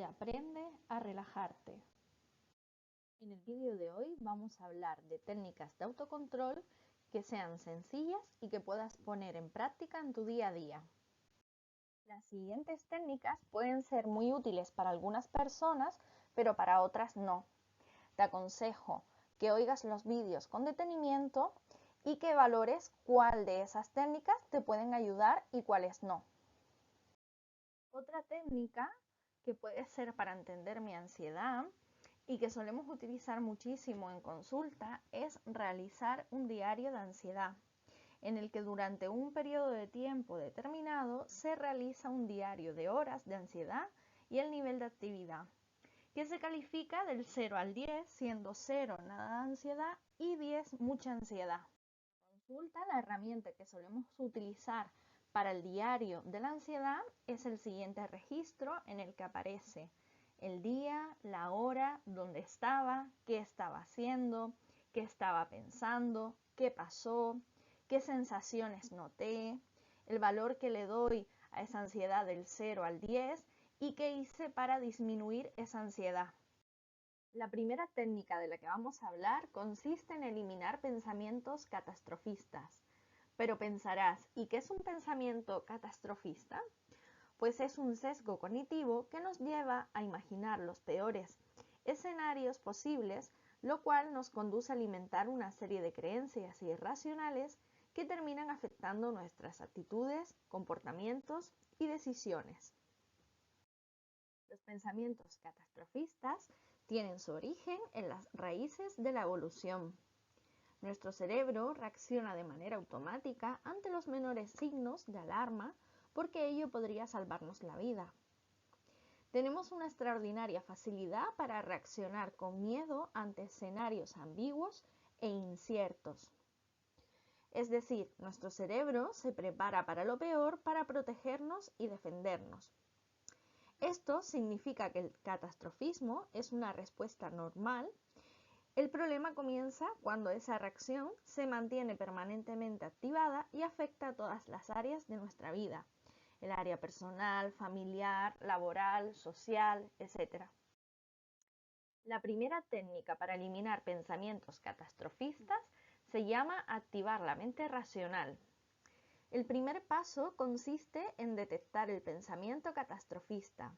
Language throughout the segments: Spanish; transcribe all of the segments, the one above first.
de Aprende a relajarte. En el vídeo de hoy vamos a hablar de técnicas de autocontrol que sean sencillas y que puedas poner en práctica en tu día a día. Las siguientes técnicas pueden ser muy útiles para algunas personas, pero para otras no. Te aconsejo que oigas los vídeos con detenimiento y que valores cuál de esas técnicas te pueden ayudar y cuáles no. Otra técnica que puede ser para entender mi ansiedad y que solemos utilizar muchísimo en consulta es realizar un diario de ansiedad, en el que durante un periodo de tiempo determinado se realiza un diario de horas de ansiedad y el nivel de actividad, que se califica del 0 al 10, siendo 0 nada de ansiedad y 10 mucha ansiedad. Consulta, la herramienta que solemos utilizar para el diario de la ansiedad es el siguiente registro en el que aparece el día, la hora, dónde estaba, qué estaba haciendo, qué estaba pensando, qué pasó, qué sensaciones noté, el valor que le doy a esa ansiedad del 0 al 10 y qué hice para disminuir esa ansiedad. La primera técnica de la que vamos a hablar consiste en eliminar pensamientos catastrofistas. Pero pensarás, ¿y qué es un pensamiento catastrofista? Pues es un sesgo cognitivo que nos lleva a imaginar los peores escenarios posibles, lo cual nos conduce a alimentar una serie de creencias irracionales que terminan afectando nuestras actitudes, comportamientos y decisiones. Los pensamientos catastrofistas tienen su origen en las raíces de la evolución. Nuestro cerebro reacciona de manera automática ante los menores signos de alarma porque ello podría salvarnos la vida. Tenemos una extraordinaria facilidad para reaccionar con miedo ante escenarios ambiguos e inciertos. Es decir, nuestro cerebro se prepara para lo peor para protegernos y defendernos. Esto significa que el catastrofismo es una respuesta normal. El problema comienza cuando esa reacción se mantiene permanentemente activada y afecta a todas las áreas de nuestra vida, el área personal, familiar, laboral, social, etc. La primera técnica para eliminar pensamientos catastrofistas se llama activar la mente racional. El primer paso consiste en detectar el pensamiento catastrofista.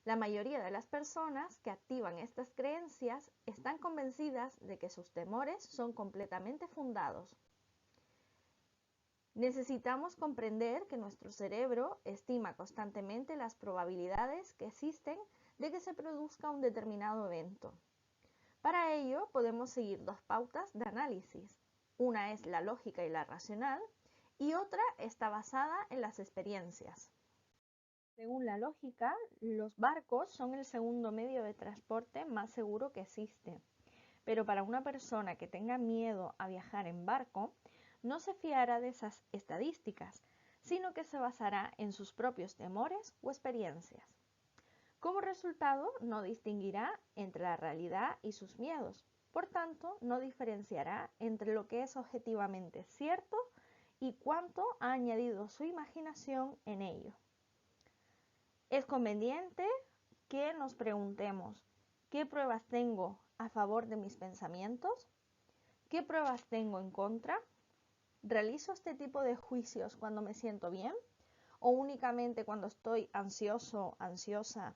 La mayoría de las personas que activan estas creencias están convencidas de que sus temores son completamente fundados. Necesitamos comprender que nuestro cerebro estima constantemente las probabilidades que existen de que se produzca un determinado evento. Para ello podemos seguir dos pautas de análisis. Una es la lógica y la racional y otra está basada en las experiencias. Según la lógica, los barcos son el segundo medio de transporte más seguro que existe. Pero para una persona que tenga miedo a viajar en barco, no se fiará de esas estadísticas, sino que se basará en sus propios temores o experiencias. Como resultado, no distinguirá entre la realidad y sus miedos. Por tanto, no diferenciará entre lo que es objetivamente cierto y cuánto ha añadido su imaginación en ello. Es conveniente que nos preguntemos, ¿qué pruebas tengo a favor de mis pensamientos? ¿Qué pruebas tengo en contra? ¿Realizo este tipo de juicios cuando me siento bien? ¿O únicamente cuando estoy ansioso, ansiosa,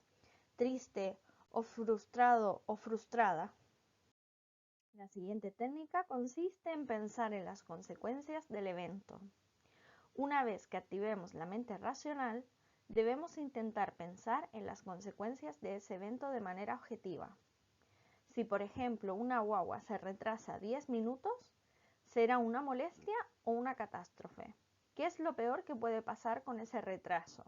triste o frustrado o frustrada? La siguiente técnica consiste en pensar en las consecuencias del evento. Una vez que activemos la mente racional, debemos intentar pensar en las consecuencias de ese evento de manera objetiva. Si, por ejemplo, una guagua se retrasa 10 minutos, ¿será una molestia o una catástrofe? ¿Qué es lo peor que puede pasar con ese retraso?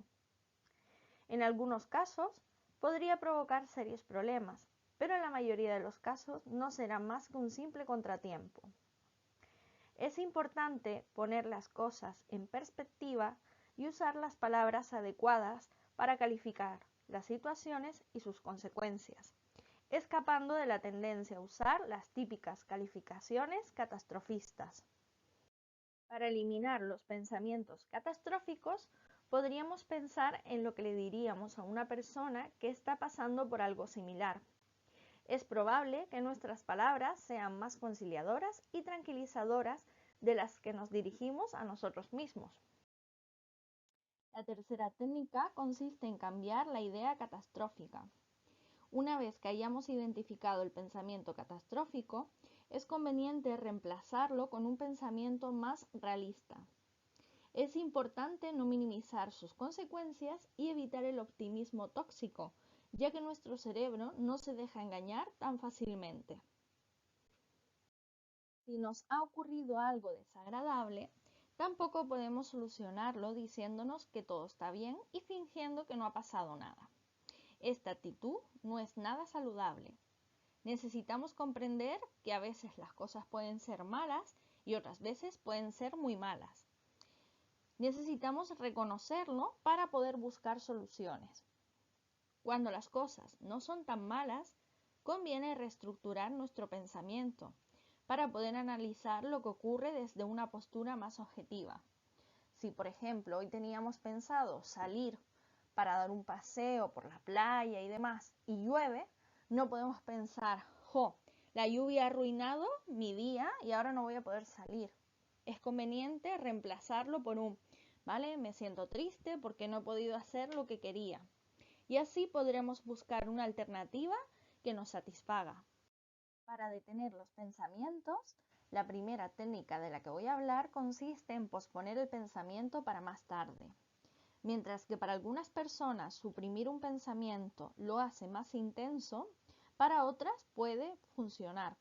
En algunos casos, podría provocar serios problemas, pero en la mayoría de los casos no será más que un simple contratiempo. Es importante poner las cosas en perspectiva y usar las palabras adecuadas para calificar las situaciones y sus consecuencias, escapando de la tendencia a usar las típicas calificaciones catastrofistas. Para eliminar los pensamientos catastróficos, podríamos pensar en lo que le diríamos a una persona que está pasando por algo similar. Es probable que nuestras palabras sean más conciliadoras y tranquilizadoras de las que nos dirigimos a nosotros mismos. La tercera técnica consiste en cambiar la idea catastrófica. Una vez que hayamos identificado el pensamiento catastrófico, es conveniente reemplazarlo con un pensamiento más realista. Es importante no minimizar sus consecuencias y evitar el optimismo tóxico, ya que nuestro cerebro no se deja engañar tan fácilmente. Si nos ha ocurrido algo desagradable, tampoco podemos solucionarlo diciéndonos que todo está bien y fingiendo que no ha pasado nada. Esta actitud no es nada saludable. Necesitamos comprender que a veces las cosas pueden ser malas y otras veces pueden ser muy malas. Necesitamos reconocerlo para poder buscar soluciones. Cuando las cosas no son tan malas, conviene reestructurar nuestro pensamiento para poder analizar lo que ocurre desde una postura más objetiva. Si, por ejemplo, hoy teníamos pensado salir para dar un paseo por la playa y demás, y llueve, no podemos pensar, la lluvia ha arruinado mi día y ahora no voy a poder salir. Es conveniente reemplazarlo por ¿vale? Me siento triste porque no he podido hacer lo que quería. Y así podremos buscar una alternativa que nos satisfaga. Para detener los pensamientos, la primera técnica de la que voy a hablar consiste en posponer el pensamiento para más tarde. Mientras que para algunas personas suprimir un pensamiento lo hace más intenso, para otras puede funcionar.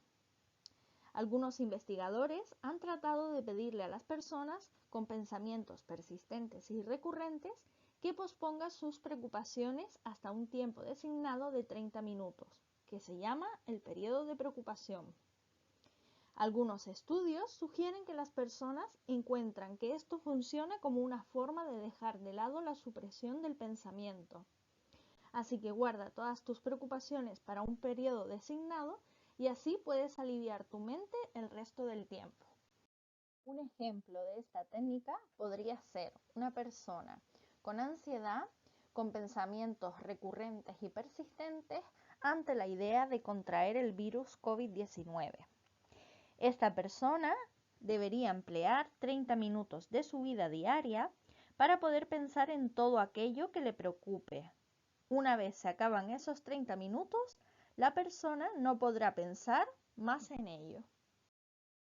Algunos investigadores han tratado de pedirle a las personas con pensamientos persistentes y recurrentes que pospongan sus preocupaciones hasta un tiempo designado de 30 minutos, que se llama el periodo de preocupación. Algunos estudios sugieren que las personas encuentran que esto funciona como una forma de dejar de lado la supresión del pensamiento. Así que guarda todas tus preocupaciones para un periodo designado y así puedes aliviar tu mente el resto del tiempo. Un ejemplo de esta técnica podría ser una persona con ansiedad, con pensamientos recurrentes y persistentes ante la idea de contraer el virus COVID-19. Esta persona debería emplear 30 minutos de su vida diaria para poder pensar en todo aquello que le preocupe. Una vez se acaban esos 30 minutos, la persona no podrá pensar más en ello.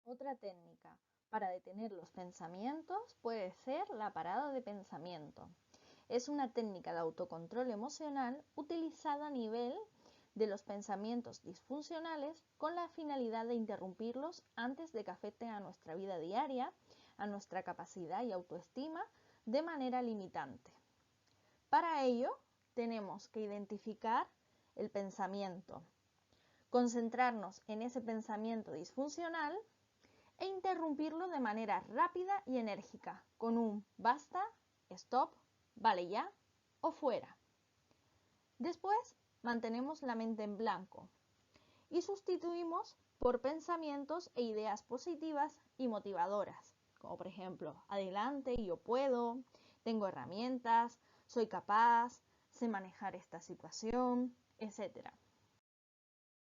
Otra técnica para detener los pensamientos puede ser la parada de pensamiento. Es una técnica de autocontrol emocional utilizada a nivel de los pensamientos disfuncionales con la finalidad de interrumpirlos antes de que afecten a nuestra vida diaria, a nuestra capacidad y autoestima de manera limitante. Para ello, tenemos que identificar el pensamiento, concentrarnos en ese pensamiento disfuncional e interrumpirlo de manera rápida y enérgica con un basta, stop, vale ya o fuera. Después, mantenemos la mente en blanco y sustituimos por pensamientos e ideas positivas y motivadoras, como por ejemplo, adelante, yo puedo, tengo herramientas, soy capaz, sé manejar esta situación, etc.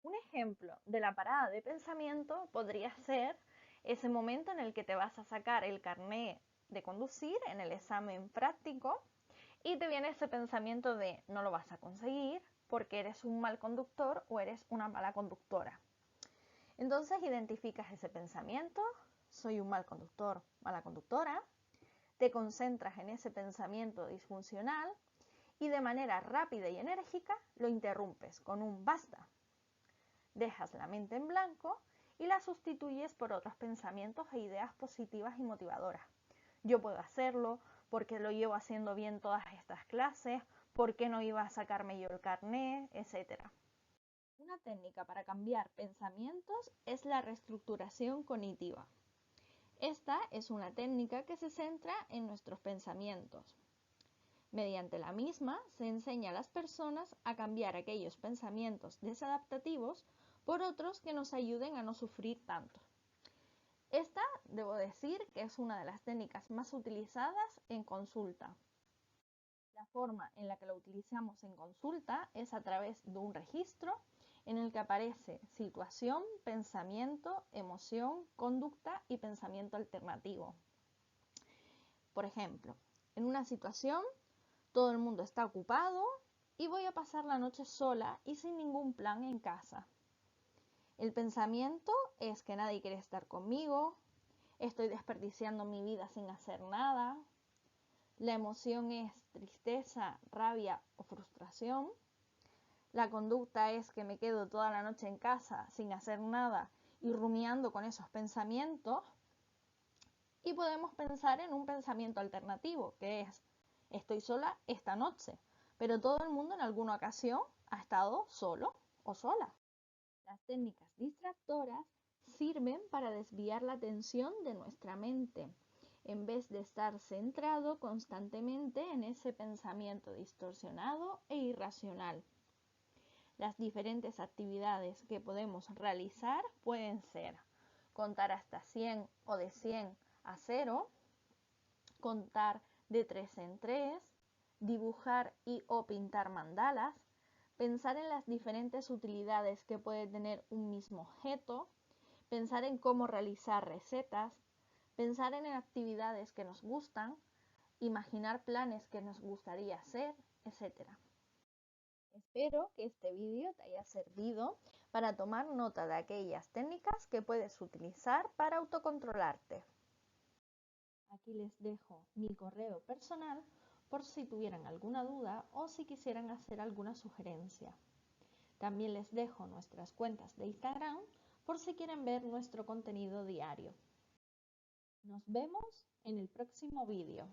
Un ejemplo de la parada de pensamiento podría ser ese momento en el que te vas a sacar el carnet de conducir en el examen práctico y te viene ese pensamiento de no lo vas a conseguir porque eres un mal conductor o eres una mala conductora. Entonces identificas ese pensamiento, soy un mal conductor, mala conductora, te concentras en ese pensamiento disfuncional y de manera rápida y enérgica lo interrumpes con un basta. Dejas la mente en blanco y la sustituyes por otros pensamientos e ideas positivas y motivadoras. Yo puedo hacerlo porque lo llevo haciendo bien todas estas clases, por qué no iba a sacarme yo el carné, etc. Una técnica para cambiar pensamientos es la reestructuración cognitiva. Esta es una técnica que se centra en nuestros pensamientos. Mediante la misma se enseña a las personas a cambiar aquellos pensamientos desadaptativos por otros que nos ayuden a no sufrir tanto. Esta, debo decir, que es una de las técnicas más utilizadas en consulta. forma en la que lo utilizamos en consulta es a través de un registro en el que aparece situación, pensamiento, emoción, conducta y pensamiento alternativo. Por ejemplo, en una situación, todo el mundo está ocupado y voy a pasar la noche sola y sin ningún plan en casa. El pensamiento es que nadie quiere estar conmigo, estoy desperdiciando mi vida sin hacer nada. La emoción es tristeza, rabia o frustración. La conducta es que me quedo toda la noche en casa sin hacer nada y rumiando con esos pensamientos. Y podemos pensar en un pensamiento alternativo, que es, estoy sola esta noche, pero todo el mundo en alguna ocasión ha estado solo o sola. Las técnicas distractoras sirven para desviar la atención de nuestra mente, en vez de estar centrado constantemente en ese pensamiento distorsionado e irracional. Las diferentes actividades que podemos realizar pueden ser contar hasta 100 o de 100 a 0, contar de 3 en 3, dibujar y o pintar mandalas, pensar en las diferentes utilidades que puede tener un mismo objeto, pensar en cómo realizar recetas, pensar en actividades que nos gustan, imaginar planes que nos gustaría hacer, etc. Espero que este vídeo te haya servido para tomar nota de aquellas técnicas que puedes utilizar para autocontrolarte. Aquí les dejo mi correo personal por si tuvieran alguna duda o si quisieran hacer alguna sugerencia. También les dejo nuestras cuentas de Instagram por si quieren ver nuestro contenido diario. Nos vemos en el próximo vídeo.